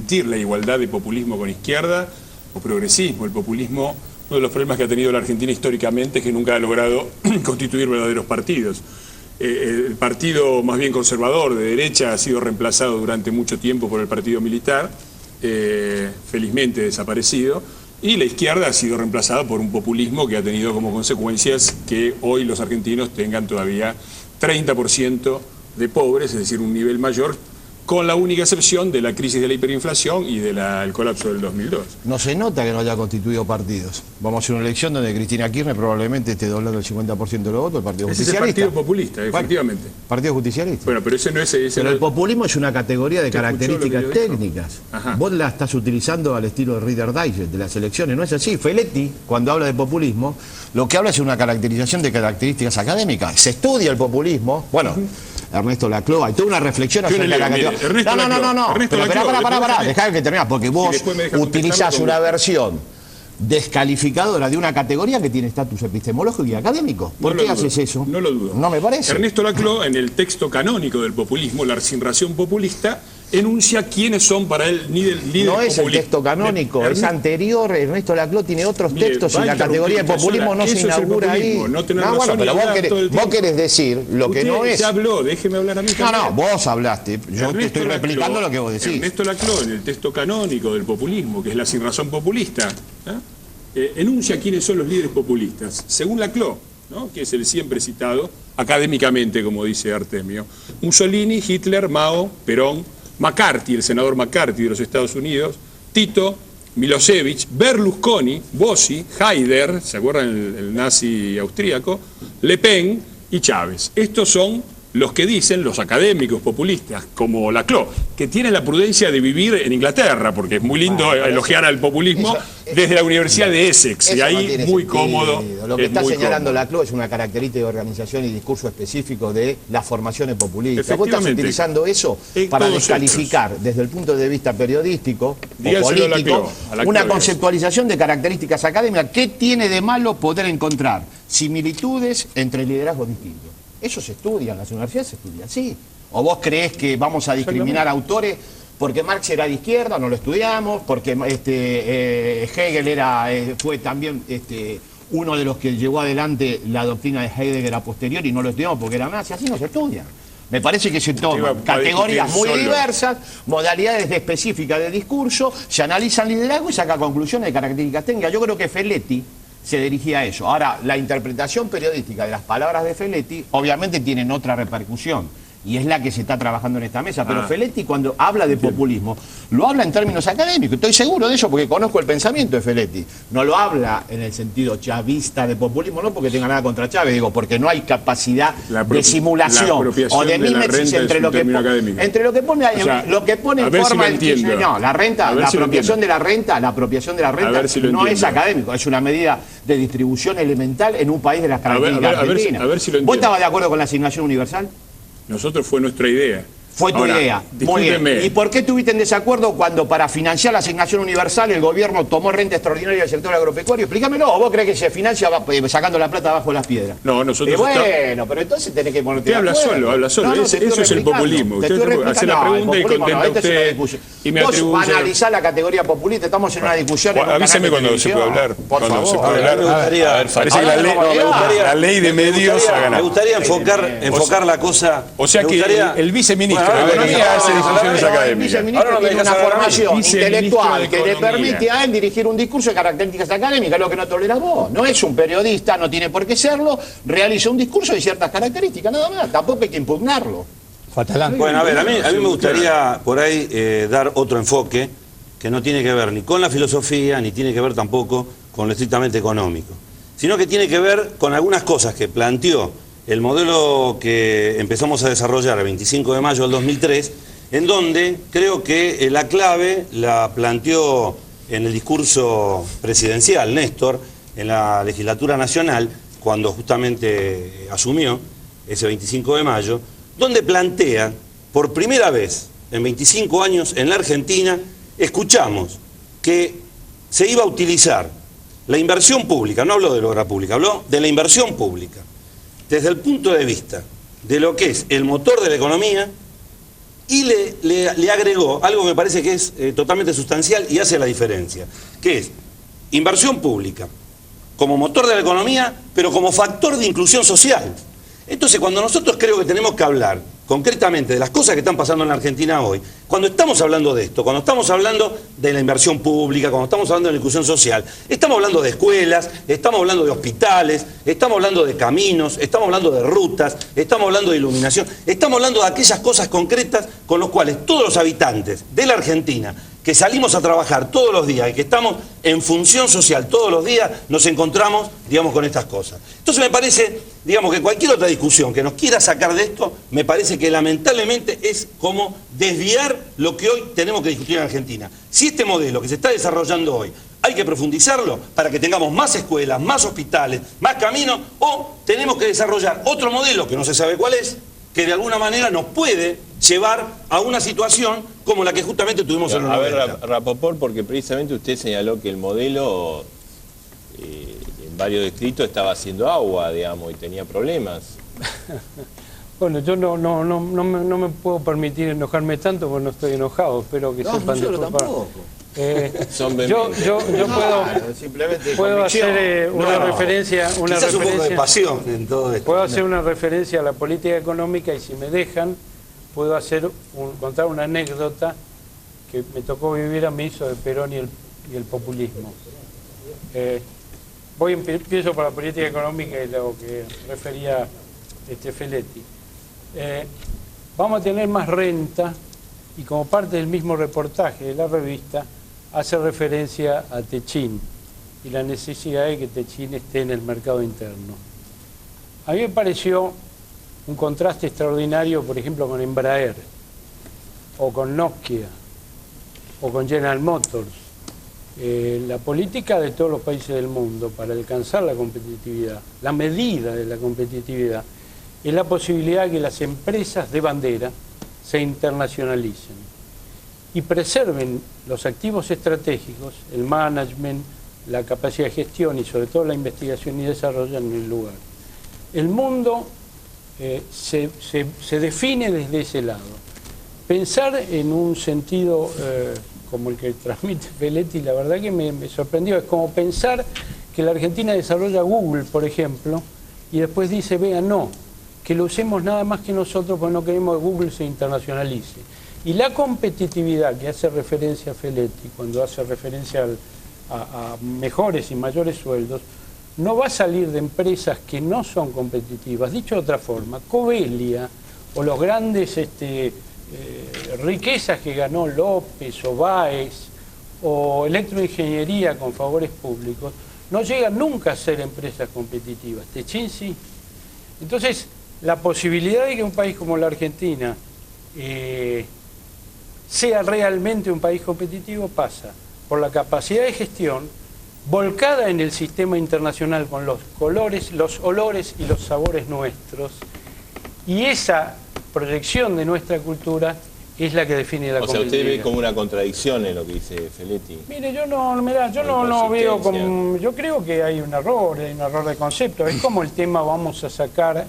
discutir la igualdad de populismo con izquierda o progresismo. El populismo, uno de los problemas que ha tenido la Argentina históricamente es que nunca ha logrado constituir verdaderos partidos. El partido más bien conservador de derecha ha sido reemplazado durante mucho tiempo por el partido militar, felizmente desaparecido, y la izquierda ha sido reemplazada por un populismo que ha tenido como consecuencias que hoy los argentinos tengan todavía 30% de pobres, es decir, un nivel mayor, con la única excepción de la crisis de la hiperinflación y del colapso del 2002. No se nota que no haya constituido partidos. Vamos a hacer una elección donde Cristina Kirchner probablemente esté doblando el 50% de los votos, el Partido Ese Justicialista. es el Partido Populista, efectivamente. Partido Justicialista. Bueno, pero ese no es... Pero el populismo es una categoría de características técnicas. Vos la estás utilizando al estilo de Reader Digest, de las elecciones. No es así. Feletti, cuando habla de populismo, lo que habla es una caracterización de características académicas. Se estudia el populismo. Bueno... Ernesto Laclau, hay toda una reflexión acerca de la categoría. No. Pero dejá que termine, porque vos utilizás una versión descalificadora de una categoría que tiene estatus epistemológico y académico. ¿Por qué haces eso? No lo dudo. No me parece. Ernesto Laclau, en el texto canónico del populismo, la Sinración populista, enuncia quiénes son para él líderes populistas. No es el texto canónico, es anterior. Ernesto Laclau tiene otros textos y la categoría de populismo no se inaugura ahí. No, bueno, pero vos querés decir lo que no es. Ya habló, déjeme hablar a mí también. No, vos hablaste. Yo te estoy replicando lo que vos decís. Ernesto Laclau, en el texto canónico del populismo, que es la Sinrazón populista, enuncia quiénes son los líderes populistas. Según Laclau, ¿no?, que es el siempre citado académicamente, como dice Artemio, Mussolini, Hitler, Mao, Perón, McCarthy, el senador McCarthy de los Estados Unidos, Tito, Milosevic, Berlusconi, Bossi, Haider, ¿se acuerdan el nazi austríaco?, Le Pen y Chávez. Estos son los que dicen los académicos populistas, como Laclau, que tienen la prudencia de vivir en Inglaterra, porque es muy lindo elogiar al populismo desde la Universidad de Essex, y ahí muy cómodo. Lo que está señalando Laclau es una característica de organización y discurso específico de las formaciones populistas. Vos estás utilizando eso para descalificar, desde el punto de vista periodístico o político, una conceptualización de características académicas. ¿Qué tiene de malo poder encontrar similitudes entre liderazgos distintos? Eso se estudia, en las universidades se estudia, sí. ¿O vos creés que vamos a discriminar autores porque Marx era de izquierda, no lo estudiamos, porque Hegel fue también uno de los que llevó adelante la doctrina de Heidegger a posteriori y no lo estudiamos porque era nazi? Así no se estudia. Me parece que se toman categorías muy diversas, modalidades específicas de discurso, se analizan liderazgo y saca conclusiones de características técnicas. Yo creo que Feletti se dirigía a eso. Ahora, la interpretación periodística de las palabras de Feletti obviamente tienen otra repercusión y es la que se está trabajando en esta mesa. Pero Feletti, cuando habla de populismo, lo habla en términos académicos. Estoy seguro de eso porque conozco el pensamiento de Feletti. No lo habla en el sentido chavista de populismo, no porque tenga nada contra Chávez, digo, porque no hay capacidad de simulación o de mímesis entre lo que pone, lo que pone en forma el no, la renta, la apropiación de la renta, no es académico, es una medida de distribución elemental en un país de las características argentinas. ¿Vos estabas de acuerdo con la asignación universal? Nosotros fue nuestra idea. Fue tu idea. Muy bien. ¿Y por qué estuviste en desacuerdo cuando para financiar la asignación universal el gobierno tomó renta extraordinaria del sector agropecuario? Explícamelo. ¿O vos crees que se financia sacando la plata abajo de las piedras? No, nosotros... bueno, pero entonces tenés que ponerte de acuerdo. Habla solo. Eso es el populismo. Usted hace la pregunta y contenta usted y me atribuye... Vos analizás la categoría populista, estamos en una discusión... Avísame cuando se puede hablar. Por favor. Parece que la ley de medios ha ganado. Me gustaría enfocar la cosa... O sea que el viceministro de Economía hace discusiones académicas. El viceministro tiene una formación intelectual que le permite a él dirigir un discurso de características académicas, lo que no tolera vos. No es un periodista, no tiene por qué serlo, realiza un discurso de ciertas características, nada más. Tampoco hay que impugnarlo. Bueno, a ver, a mí me gustaría por ahí dar otro enfoque que no tiene que ver ni con la filosofía, ni tiene que ver tampoco con lo estrictamente económico, sino que tiene que ver con algunas cosas que planteó el modelo que empezamos a desarrollar el 25 de mayo del 2003, en donde creo que la clave la planteó en el discurso presidencial Néstor, en la legislatura nacional, cuando justamente asumió ese 25 de mayo, donde plantea, por primera vez en 25 años en la Argentina, escuchamos que se iba a utilizar la inversión pública, no habló de la obra pública, habló de la inversión pública, desde el punto de vista de lo que es el motor de la economía y le agregó algo que me parece que es totalmente sustancial y hace la diferencia, que es inversión pública como motor de la economía, pero como factor de inclusión social. Entonces, cuando nosotros creo que tenemos que hablar concretamente de las cosas que están pasando en la Argentina hoy, cuando estamos hablando de esto, cuando estamos hablando de la inversión pública, cuando estamos hablando de la inclusión social, estamos hablando de escuelas, estamos hablando de hospitales, estamos hablando de caminos, estamos hablando de rutas, estamos hablando de iluminación, estamos hablando de aquellas cosas concretas con las cuales todos los habitantes de la Argentina que salimos a trabajar todos los días y que estamos en función social todos los días, nos encontramos, digamos, con estas cosas. Entonces me parece, digamos, que cualquier otra discusión que nos quiera sacar de esto, me parece que lamentablemente es como desviar lo que hoy tenemos que discutir en Argentina. Si este modelo que se está desarrollando hoy hay que profundizarlo para que tengamos más escuelas, más hospitales, más caminos, o tenemos que desarrollar otro modelo que no se sabe cuál es, que de alguna manera nos puede llevar a una situación como la que justamente tuvimos en los 90. A ver, Rapoport, porque precisamente usted señaló que el modelo en varios distritos estaba haciendo agua, digamos, y tenía problemas. Bueno, yo no me puedo permitir enojarme tanto porque no estoy enojado, espero que sepan disculpar. Yo puedo hacer una referencia, un poco de pasión en todo esto. Puedo hacer una referencia a la política económica y si me dejan, puedo contar una anécdota que me tocó vivir a mí sobre Perón y el populismo. Empiezo por la política económica y lo que refería Feletti. Vamos a tener más renta y como parte del mismo reportaje de la revista hace referencia a Techín y la necesidad de que Techín esté en el mercado interno. A mí me pareció un contraste extraordinario, por ejemplo, con Embraer, o con Nokia, o con General Motors. La política de todos los países del mundo para alcanzar la competitividad, la medida de la competitividad, es la posibilidad de que las empresas de bandera se internacionalicen y preserven los activos estratégicos, el management, la capacidad de gestión y sobre todo la investigación y desarrollo en el lugar. El mundo se define desde ese lado. Pensar en un sentido como el que transmite Feletti, la verdad que me sorprendió. Es como pensar que la Argentina desarrolla Google, por ejemplo, y después dice, vean, no, que lo usemos nada más que nosotros porque no queremos que Google se internacionalice. Y la competitividad que hace referencia a Feletti, cuando hace referencia a mejores y mayores sueldos, no va a salir de empresas que no son competitivas. Dicho de otra forma, Covelia o los grandes riquezas que ganó López o Báez o Electroingeniería con favores públicos, no llegan nunca a ser empresas competitivas. Techín sí. Entonces, la posibilidad de que un país como la Argentina sea realmente un país competitivo pasa por la capacidad de gestión volcada en el sistema internacional con los colores, los olores y los sabores nuestros, y esa proyección de nuestra cultura es la que define la competitividad. O sea, usted ve como una contradicción en lo que dice Feletti. Mire, yo no veo como... Yo creo que hay un error de concepto. Es como el tema vamos a sacar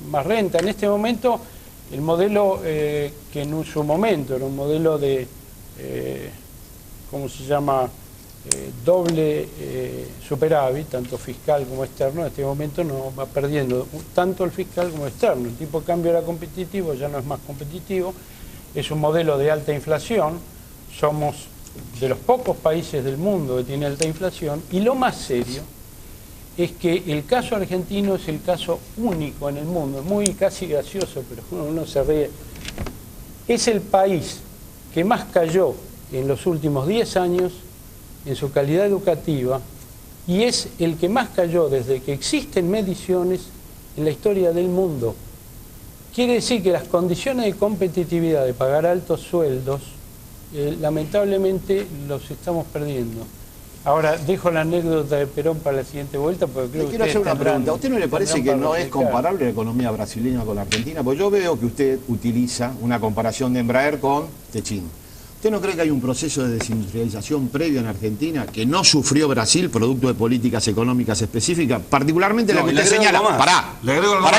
más renta. En este momento, el modelo que en su momento era un modelo de... ¿cómo se llama? Doble superávit, tanto fiscal como externo, en este momento no va perdiendo tanto el fiscal como el externo. El tipo de cambio era competitivo, ya no es más competitivo. Es un modelo de alta inflación, somos de los pocos países del mundo que tiene alta inflación, y lo más serio es que el caso argentino es el caso único en el mundo, es muy casi gracioso, pero uno se ríe. Es el país que más cayó en los últimos 10 años en su calidad educativa y es el que más cayó desde que existen mediciones en la historia del mundo. Quiere decir que las condiciones de competitividad, de pagar altos sueldos, lamentablemente los estamos perdiendo. Ahora, dejo la anécdota de Perón para la siguiente vuelta, porque creo que quiero hacer una pregunta. ¿A usted no le parece que no es comparable la economía brasileña con la argentina? Porque yo veo que usted utiliza una comparación de Embraer con Techín. ¿Usted no cree que hay un proceso de desindustrialización previo en Argentina que no sufrió Brasil producto de políticas económicas específicas? Particularmente la que usted señala. Pará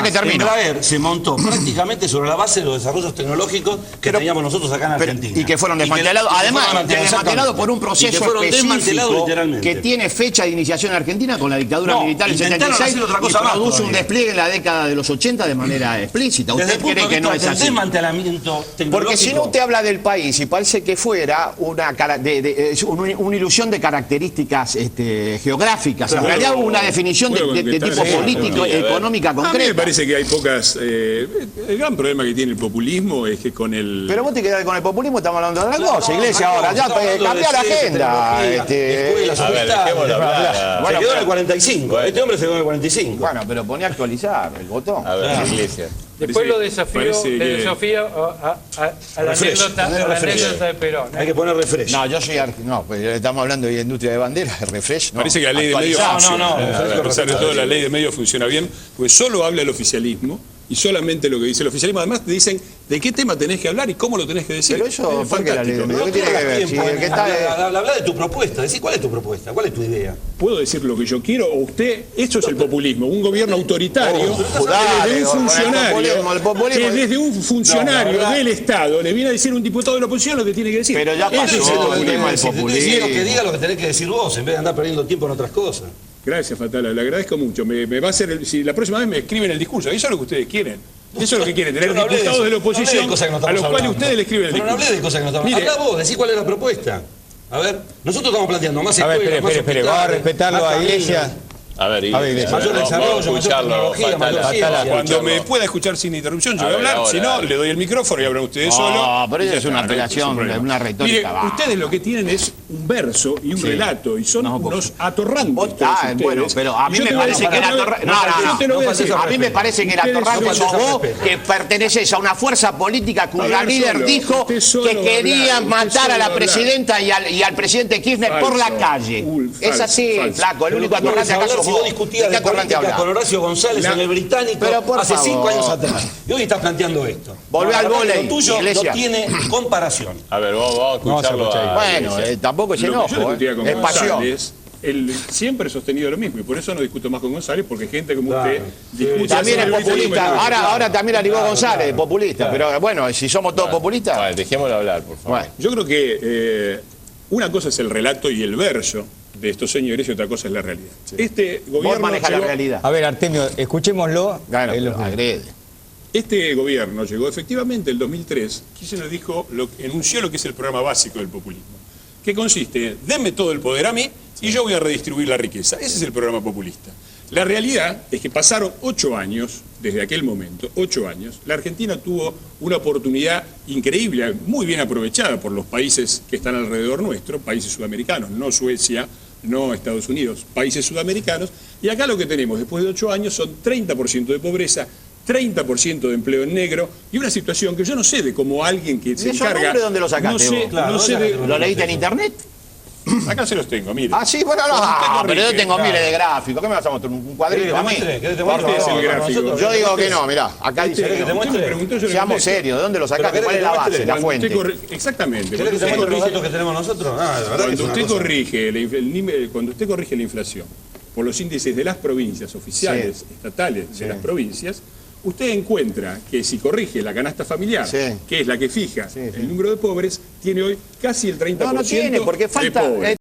que termino. Embraer se montó prácticamente sobre la base de los desarrollos tecnológicos que teníamos nosotros acá en Argentina. Y que fueron desmantelados, además, desmantelados por un proceso específico que tiene fecha de iniciación en Argentina con la dictadura militar en 76 y produce un despliegue en la década de los 80 de manera explícita. ¿Usted cree que no es así? Desmantelamiento tecnológico. Porque si no usted habla del país y parece que fuera una ilusión de características geográficas. En realidad hubo una definición de tipo político, económica concreta. A mí me parece que hay pocas... el gran problema que tiene el populismo es que con el... Pero vos te quedás con el populismo, estamos hablando de otra cosa, Iglesia, ahora. Ya cambia la agenda. A ver, dejémoslo hablar. Se quedó en el 45. Este hombre se quedó en el 45. Bueno, pero pone a actualizar el botón. A ver, Iglesia. Después lo desafío a la anécdota de Perón. Hay que poner refresh. No, yo soy... No, pues estamos hablando de industria de bandera, refresh. No. Parece que la ley de medios funciona. No. A pesar de todo, la ley de medios funciona bien, porque solo habla el oficialismo y solamente lo que dice el oficialismo. Además te dicen de qué tema tenés que hablar y cómo lo tenés que decir. Pero eso, ¿por qué la ley de medios? ¿Qué tiene que ver? Si el que está... Habla de tu propuesta, decí cuál es tu propuesta, cuál es tu idea. ¿Puedo decir lo que yo quiero o usted? Eso es el populismo, un gobierno autoritario que desde un funcionario, desde un funcionario del Estado le viene a decir a un diputado de la oposición lo que tiene que decir. Pero ya pasó el tema del populismo. Que diga lo que tenés que decir vos, en vez de andar perdiendo tiempo en otras cosas. Gracias, Fatala, le agradezco mucho. Me va a hacer si la próxima vez me escriben el discurso, eso es lo que ustedes quieren. Eso es lo que quieren, tener diputados de la oposición a los cuales ustedes le escriben el discurso. Pero no hablé de cosas que no estamos hablando. Habla vos, decí cuál es la propuesta. A ver, nosotros estamos planteando más escuelas, espere, vamos a respetarlo a Iglesia. A ver, Iglesia. Mayor desarrollo, mayor tecnología, mayor ciencia. Cuando me pueda escuchar sin interrupción, yo voy a hablar. Si no, le doy el micrófono y hablan ustedes solo. No, pero eso es una apelación, una retórica. Mire, ustedes lo que tienen es un verso y un relato, y son unos atorrantes. Bueno, pero a mí me parece que el atorrante... A mí me parece que el atorrante sos vos, que perteneces a una fuerza política cuya líder dijo que querían matar a la presidenta y al presidente Kirchner por la calle. Es así, flaco, el único atorrante acaso vos discutías de política con Horacio González en el Británico hace 5 años atrás. Y hoy estás planteando esto. Volvé al vóley, lo tuyo no tiene comparación. A ver, vamos a escucharlo. Bueno, tampoco es enojo, es pasión. Él siempre ha sostenido lo mismo y por eso no discuto más con González, porque gente como usted discute. También es populista. Ahora también arribó González, populista. Pero bueno, si somos todos populistas. Vale, dejémoslo hablar, por favor. Yo creo que una cosa es el relato y el verso de estos señores y otra cosa es la realidad. Sí. Este gobierno Vos manejas la realidad. A ver, Artemio, escuchémoslo. Agrede. Este gobierno llegó efectivamente el 2003, Kirchner enunció lo que es el programa básico del populismo, que consiste en, denme todo el poder a mí y yo voy a redistribuir la riqueza. Ese es el programa populista. La realidad es que pasaron 8 años, desde aquel momento, 8 años, la Argentina tuvo una oportunidad increíble, muy bien aprovechada por los países que están alrededor nuestro, países sudamericanos, no Suecia, no Estados Unidos, países sudamericanos, y acá lo que tenemos después de 8 años son 30% de pobreza, 30% de empleo en negro y una situación que yo no sé de cómo alguien que se encarga... ¿De dónde lo sacaste no sé ¿Lo leíste en internet? Acá se los tengo, mire. Ah, sí, bueno, pero yo tengo miles de gráficos. ¿Qué me vas a mostrar? ¿Un cuadrito a mí? Yo digo que no, mirá. Acá dice... Seamos serios, ¿de dónde lo sacaste? ¿Cuál es la base, la fuente? Exactamente. ¿Querés que te muestre los datos que tenemos nosotros? Cuando usted corrige la inflación por los índices de las provincias oficiales, estatales de las provincias, usted encuentra que si corrige la canasta familiar, que es la que fija el número de pobres, tiene hoy casi el 30% no tiene, porque falta, de pobres.